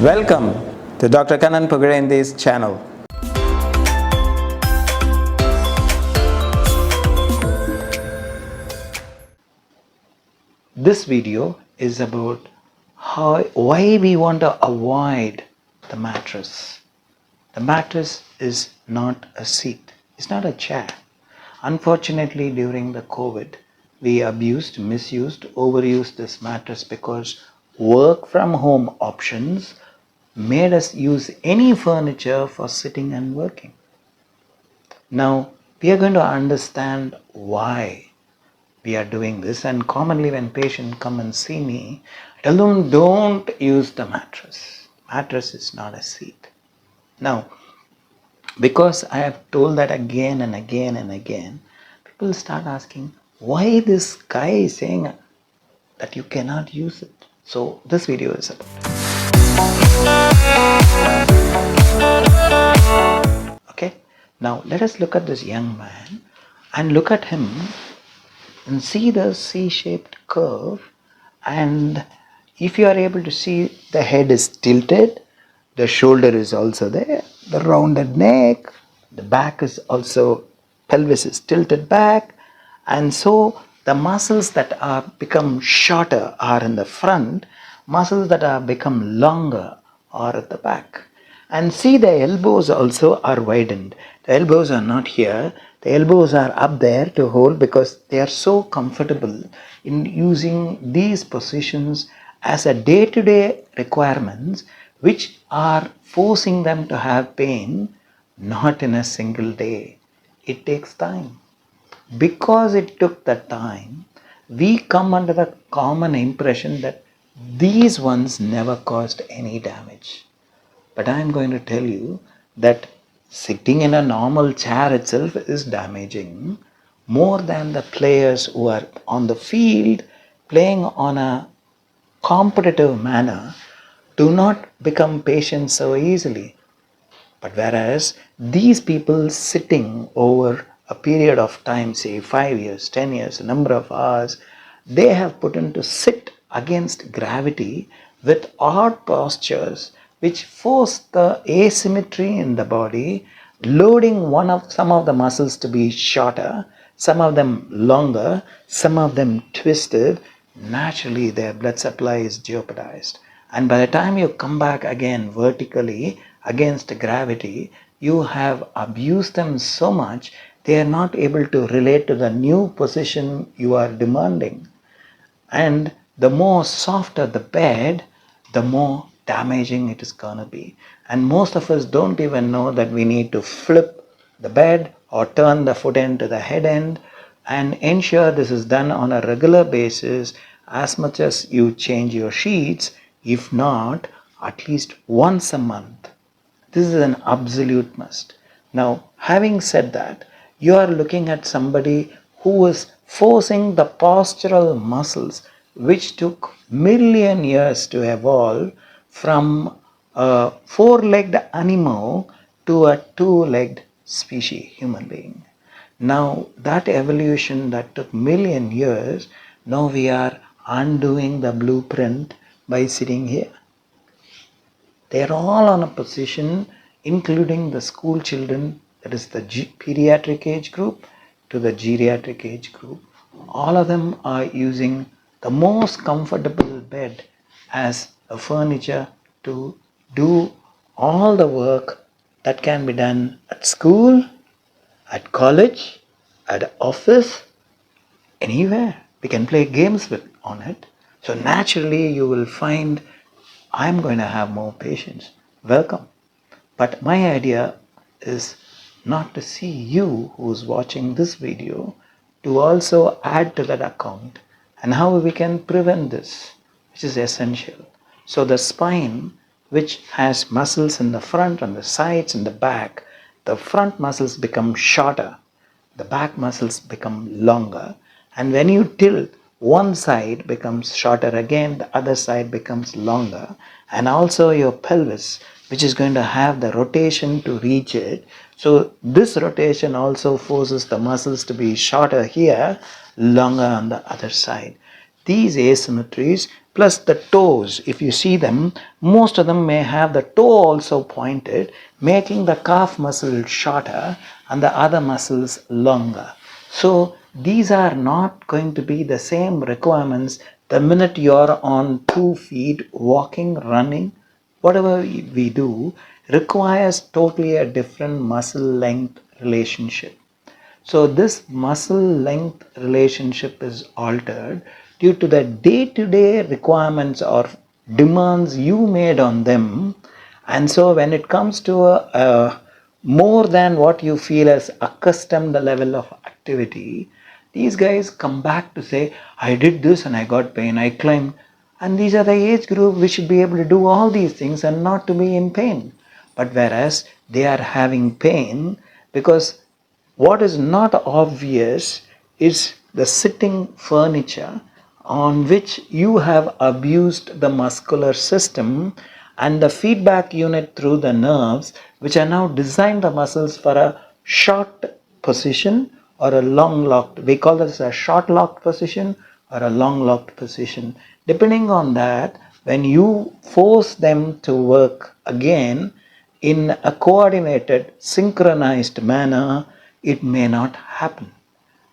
Welcome to Dr. Kannan Pugarendi's channel. This video is about why we want to avoid the mattress. The mattress is not a seat. It's not a chair. Unfortunately, during the COVID, we abused, misused, overused this mattress because work from home options made us use any furniture for sitting and working. Now, we are going to understand why we are doing this, and commonly when patients come and see me, I tell them don't use the mattress. Mattress is not a seat. Now, because I have told that again and again and again, people start asking why this guy is saying that you cannot use it. So this video is about it. Okay, now let us look at this young man and look at him and see the C-shaped curve, and if you are able to see, the head is tilted, the shoulder is also there, the rounded neck, the back is also, pelvis is tilted back, and so the muscles that are become shorter are in the front, muscles that are become longer are at the back. And see, the elbows also are widened. The elbows are not here. The elbows are up there to hold because they are so comfortable in using these positions as a day-to-day requirements, which are forcing them to have pain, not in a single day. It takes time. Because it took that time, we come under the common impression that these ones never caused any damage. But I am going to tell you that sitting in a normal chair itself is damaging more than the players who are on the field playing on a competitive manner do not become patient so easily. But whereas these people sitting over a period of time, say 5 years, 10 years, a number of hours, they have put into sit against gravity with odd postures which force the asymmetry in the body, loading some of the muscles to be shorter, some of them longer, some of them twisted. Naturally their blood supply is jeopardized, and by the time you come back again vertically against gravity, you have abused them so much they are not able to relate to the new position you are demanding. And the more softer the bed, the more damaging it is gonna be. And most of us don't even know that we need to flip the bed or turn the foot end to the head end, and ensure this is done on a regular basis as much as you change your sheets, if not at least once a month. This is an absolute must. Now, having said that, you are looking at somebody who is forcing the postural muscles which took million years to evolve from a four-legged animal to a two-legged species, human being. Now that evolution that took million years, now we are undoing the blueprint by sitting here. They are all on a position, including the school children, that is the pediatric age group to the geriatric age group. All of them are using the most comfortable bed as a furniture to do all the work that can be done at school, at college, at office, anywhere. We can play games on it. So naturally you will find I'm going to have more patience. Welcome. But my idea is not to see you who's watching this video to also add to that account, and how we can prevent this, which is essential. So the spine, which has muscles in the front and the sides and the back, the front muscles become shorter, the back muscles become longer, and when you tilt, one side becomes shorter again, the other side becomes longer, and also your pelvis, which is going to have the rotation to reach it. So this rotation also forces the muscles to be shorter here, longer on the other side. these asymmetries plus the toes, if you see them, most of them may have the toe also pointed, making the calf muscle shorter and the other muscles longer. So these are not going to be the same requirements the minute you're on 2 feet, walking, running. Whatever we do requires totally a different muscle length relationship. So this muscle length relationship is altered due to the day-to-day requirements or demands you made on them. And so when it comes to a more than what you feel as accustomed level of activity, these guys come back to say, I did this and I got pain, I climbed. And these are the age group which should be able to do all these things and not to be in pain. But whereas they are having pain because what is not obvious is the sitting furniture on which you have abused the muscular system and the feedback unit through the nerves, which are now designed the muscles for a short position or a long locked. We call this a short locked position or a long locked position. Depending on that, when you force them to work again in a coordinated, synchronized manner, it may not happen.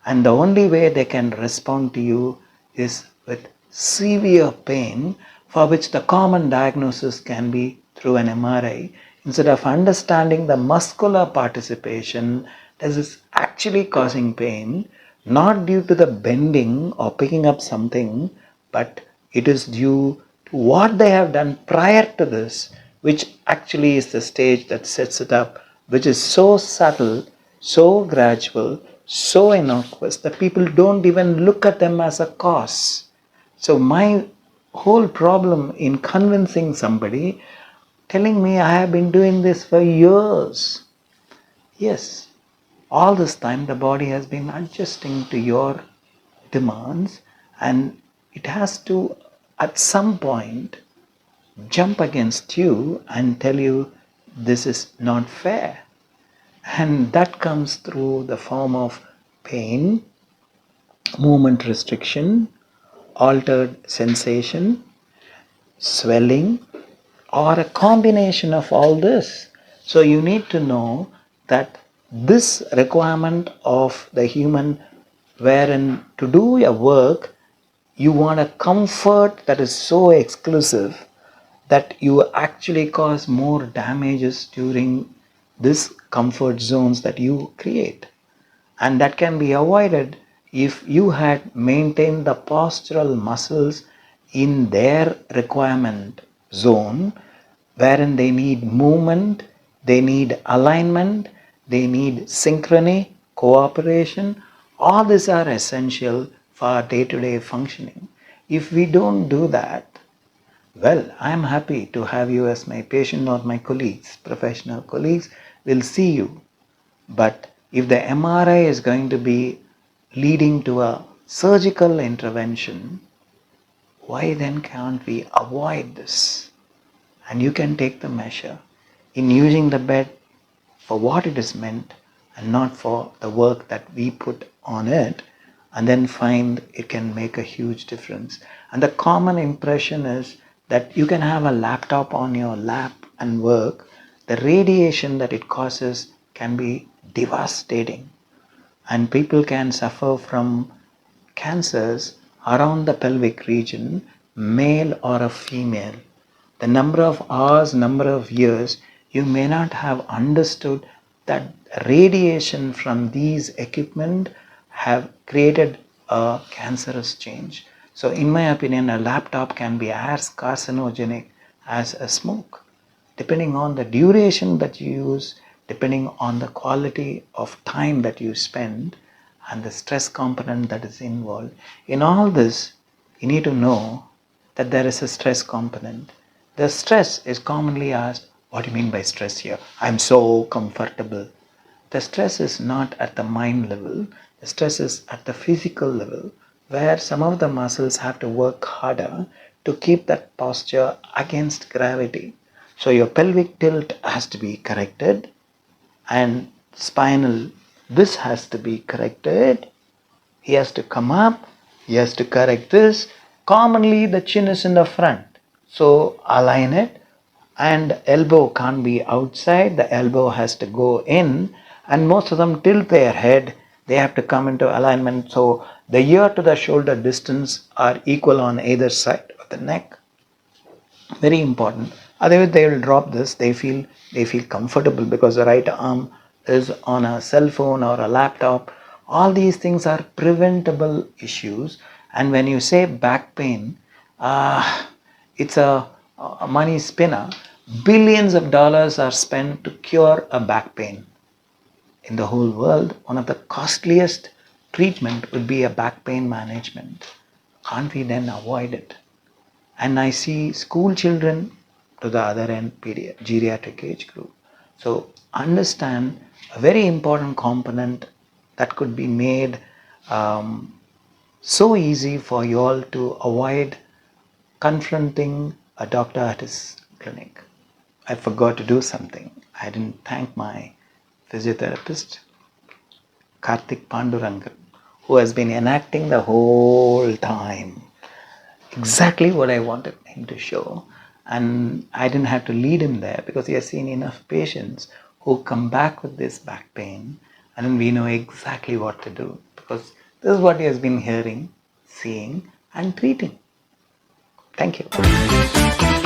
And the only way they can respond to you is with severe pain, for which the common diagnosis can be through an MRI. Instead of understanding the muscular participation, this is actually causing pain, not due to the bending or picking up something, but it is due to what they have done prior to this, which actually is the stage that sets it up, which is so subtle, so gradual, so innocuous that people don't even look at them as a cause. So my whole problem in convincing somebody, telling me I have been doing this for years. Yes, all this time the body has been adjusting to your demands, and it has to at some point jump against you and tell you this is not fair. And that comes through the form of pain, movement restriction, altered sensation, swelling, or a combination of all this. So you need to know that this requirement of the human, wherein to do your work, you want a comfort that is so exclusive that you actually cause more damages during this comfort zones that you create. And that can be avoided if you had maintained the postural muscles in their requirement zone, wherein they need movement, they need alignment, they need synchrony, cooperation. All these are essential for day-to-day functioning. If we don't do that, well, I am happy to have you as my patient or my colleagues, professional colleagues will see you. But if the MRI is going to be leading to a surgical intervention, why then can't we avoid this? And you can take the measure in using the bed for what it is meant and not for the work that we put on it, and then find it can make a huge difference. And the common impression is that you can have a laptop on your lap and work. The radiation that it causes can be devastating, and people can suffer from cancers around the pelvic region, male or a female. The number of hours, number of years, you may not have understood that radiation from these equipment have created a cancerous change. So in my opinion, a laptop can be as carcinogenic as a smoke, depending on the duration that you use, depending on the quality of time that you spend, and the stress component that is involved. In all this, you need to know that there is a stress component. The stress is commonly asked, what do you mean by stress here? I'm so comfortable. The stress is not at the mind level, the stress is at the physical level, where some of the muscles have to work harder to keep that posture against gravity. So your pelvic tilt has to be corrected, and spinal, this has to be corrected. He has to come up, he has to correct this, Commonly the chin is in the front, so align it, and elbow can't be outside, the elbow has to go in, and most of them tilt their head, they have to come into alignment, so the ear to the shoulder distance are equal on either side of the neck. Very important. Otherwise they will drop this, they feel comfortable because the right arm is on a cell phone or a laptop. All these things are preventable issues. And when you say back pain, it's a money spinner. Billions of dollars are spent to cure a back pain in the whole world. One of the costliest treatment would be a back pain management. Can't we then avoid it? And I see school children to the other end, geriatric age group. So understand a very important component that could be made so easy for you all to avoid confronting a doctor at his clinic. I forgot to do something. I didn't thank my physiotherapist, Karthik Pandurangan, who has been enacting the whole time exactly what I wanted him to show. And I didn't have to lead him there because he has seen enough patients who come back with this back pain, and then we know exactly what to do because this is what he has been hearing, seeing, and treating. Thank you.